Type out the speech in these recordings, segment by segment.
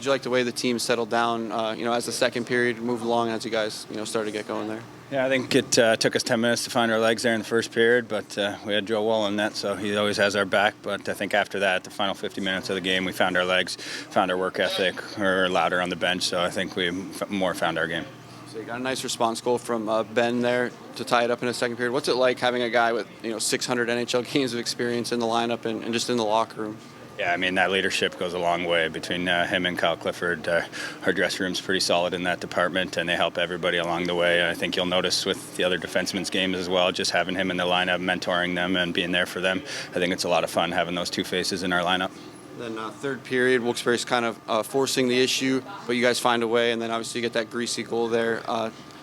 you like the way the team settled down, as the second period moved along, as you guys, started to get going there? Yeah, I think it took us 10 minutes to find our legs there in the first period, but we had Joe Wall in net, so he always has our back. But I think after that, the final 50 minutes of the game, we found our legs, found our work ethic, or louder on the bench, so I think we more found our game. So you got a nice response goal from Ben there to tie it up in the second period. What's it like having a guy with 600 NHL games of experience in the lineup and just in the locker room? Yeah, I mean, that leadership goes a long way between him and Kyle Clifford. Our dressing room's pretty solid in that department, and they help everybody along the way. I think you'll notice with the other defensemen's games as well, just having him in the lineup, mentoring them, and being there for them. I think it's a lot of fun having those two faces in our lineup. Then third period, Wilkes-Barre's kind of forcing the issue, but you guys find a way, and then obviously you get that greasy goal there.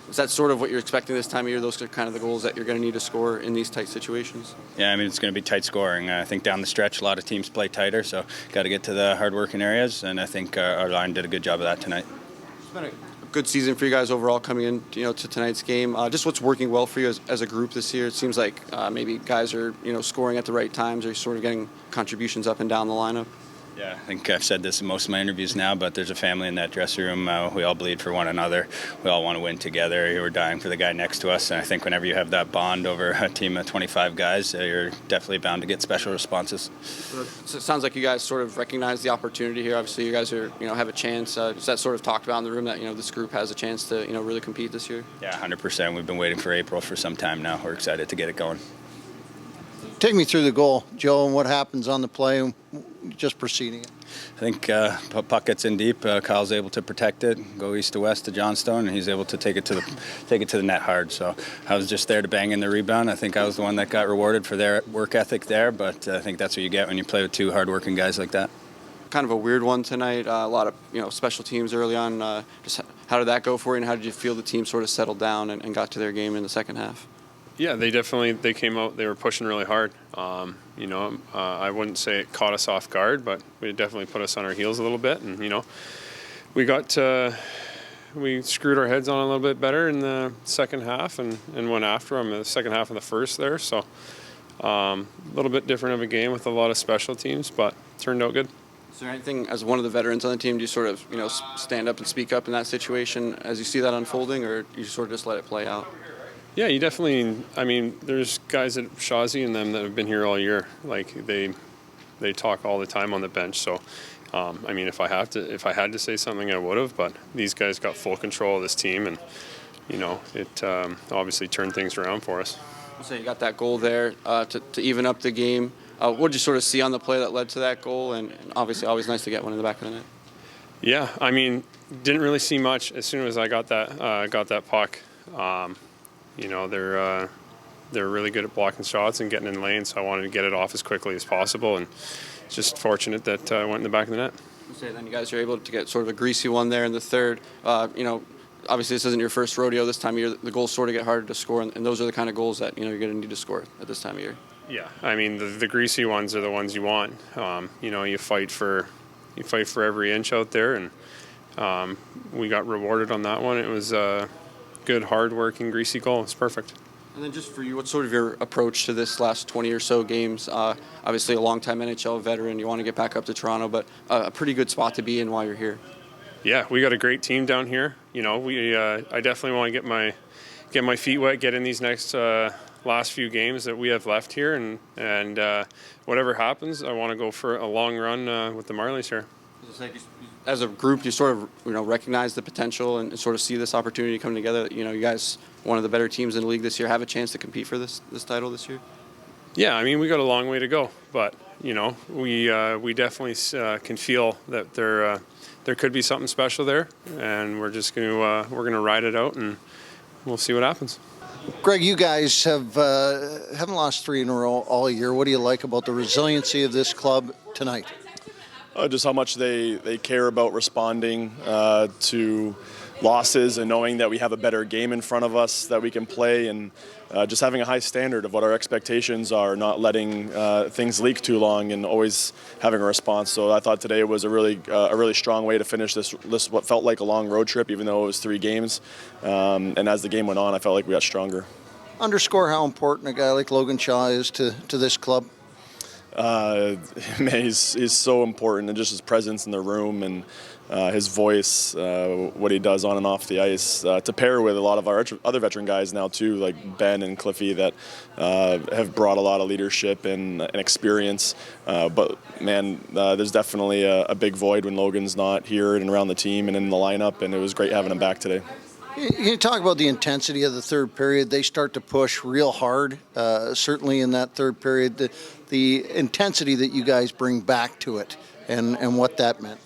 Is that sort of what you're expecting this time of year? Those are kind of the goals that you're going to need to score in these tight situations? Yeah, I mean, it's going to be tight scoring. I think down the stretch, a lot of teams play tighter, so got to get to the hard-working areas, and I think our line did a good job of that tonight. It's been a good season for you guys overall coming in, to tonight's game. Just what's working well for you as a group this year? It seems like maybe guys are, scoring at the right times, or sort of getting contributions up and down the lineup. Yeah, I think I've said this in most of my interviews now, but there's a family in that dressing room. We all bleed for one another. We all want to win together. We're dying for the guy next to us, and I think whenever you have that bond over a team of 25 guys, you're definitely bound to get special responses. So it sounds like you guys sort of recognize the opportunity here. Obviously, you guys are, have a chance. Is that sort of talked about in the room that, this group has a chance to, really compete this year? Yeah, 100%. We've been waiting for April for some time now. We're excited to get it going. Take me through the goal, Joe, and what happens on the play, just preceding it. I think puck gets in deep. Kyle's able to protect it, go east to west to Johnstone, and he's able to take it to the net hard. So I was just there to bang in the rebound. I think I was the one that got rewarded for their work ethic there, but I think that's what you get when you play with two hard-working guys like that. Kind of a weird one tonight. A lot of special teams early on. Just how did that go for you, and how did you feel the team sort of settled down and got to their game in the second half? Yeah, they came out. They were pushing really hard. I wouldn't say it caught us off guard, but it definitely put us on our heels a little bit. And we screwed our heads on a little bit better in the second half and went after them in the second half of the first there. So a little bit different of a game with a lot of special teams, but turned out good. Is there anything, as one of the veterans on the team, do you sort of stand up and speak up in that situation as you see that unfolding, or you sort of just let it play out? Yeah, you definitely. I mean, there's guys at Shazi and them that have been here all year. Like they talk all the time on the bench. So, if I had to say something, I would have. But these guys got full control of this team, and it obviously turned things around for us. So you got that goal there to even up the game. What did you sort of see on the play that led to that goal? And obviously, always nice to get one in the back of the net. Yeah, I mean, didn't really see much as soon as I got that puck. They're really good at blocking shots and getting in lanes, so I wanted to get it off as quickly as possible, and just fortunate that I went in the back of the net. Then you guys are able to get sort of a greasy one there in the third. Obviously this isn't your first rodeo this time of year. The goals sort of get harder to score, and those are the kind of goals that you're going to need to score at this time of year. Yeah, I mean the greasy ones are the ones you want. You fight for every inch out there, and we got rewarded on that one. It was good, hard-working, greasy goal. It's perfect. And then just for you, what's sort of your approach to this last 20 or so games? Obviously a long-time NHL veteran, you want to get back up to Toronto, but a pretty good spot to be in while you're here. Yeah, we got a great team down here. I definitely want to get my feet wet, get in these next last few games that we have left here, and whatever happens, I want to go for a long run with the Marlies here. As a group, you sort of recognize the potential and sort of see this opportunity coming together. You guys, one of the better teams in the league this year, have a chance to compete for this title this year. Yeah, I mean, we got a long way to go, but we definitely can feel that there could be something special there, and we're just we're gonna ride it out, and we'll see what happens. Greg, you guys haven't lost 3 in a row all year. What do you like about the resiliency of this club tonight? Just how much they care about responding to losses and knowing that we have a better game in front of us that we can play, and just having a high standard of what our expectations are, not letting things leak too long and always having a response. So I thought today was a really strong way to finish this what felt like a long road trip, even though it was 3 games. And as the game went on, I felt like we got stronger. Underscore how important a guy like Logan Shaw is to this club. Man, he's so important, and just his presence in the room and his voice, what he does on and off the ice, to pair with a lot of our other veteran guys now too, like Ben and Cliffy, that have brought a lot of leadership and experience. But man, there's definitely a big void when Logan's not here and around the team and in the lineup, and it was great having him back today. You talk about the intensity of the third period. They start to push real hard, certainly in that third period. The intensity that you guys bring back to it and what that meant.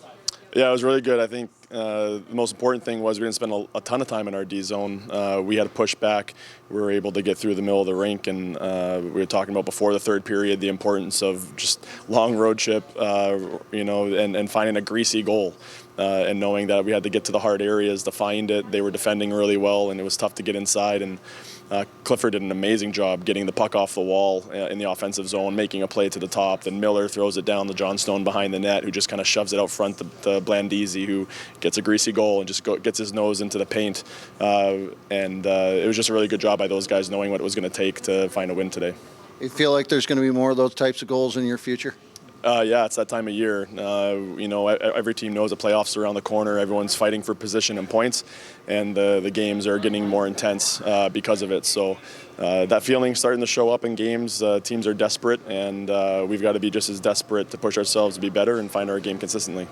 Yeah, it was really good. I think the most important thing was we didn't spend a ton of time in our D zone. We had to push back. We were able to get through the middle of the rink, and we were talking about before the third period the importance of just long road trip, and finding a greasy goal. And knowing that we had to get to the hard areas to find it. They were defending really well, and it was tough to get inside. And Clifford did an amazing job getting the puck off the wall in the offensive zone, making a play to the top. Then Miller throws it down to John Stone behind the net, who just kind of shoves it out front to Blandisi, who gets a greasy goal and just gets his nose into the paint. It was just a really good job by those guys knowing what it was going to take to find a win today. You feel like there's going to be more of those types of goals in your future? Yeah, it's that time of year. Every team knows the playoffs are around the corner. Everyone's fighting for position and points, and the games are getting more intense because of it. So that feeling's starting to show up in games. Teams are desperate, and we've got to be just as desperate to push ourselves to be better and find our game consistently.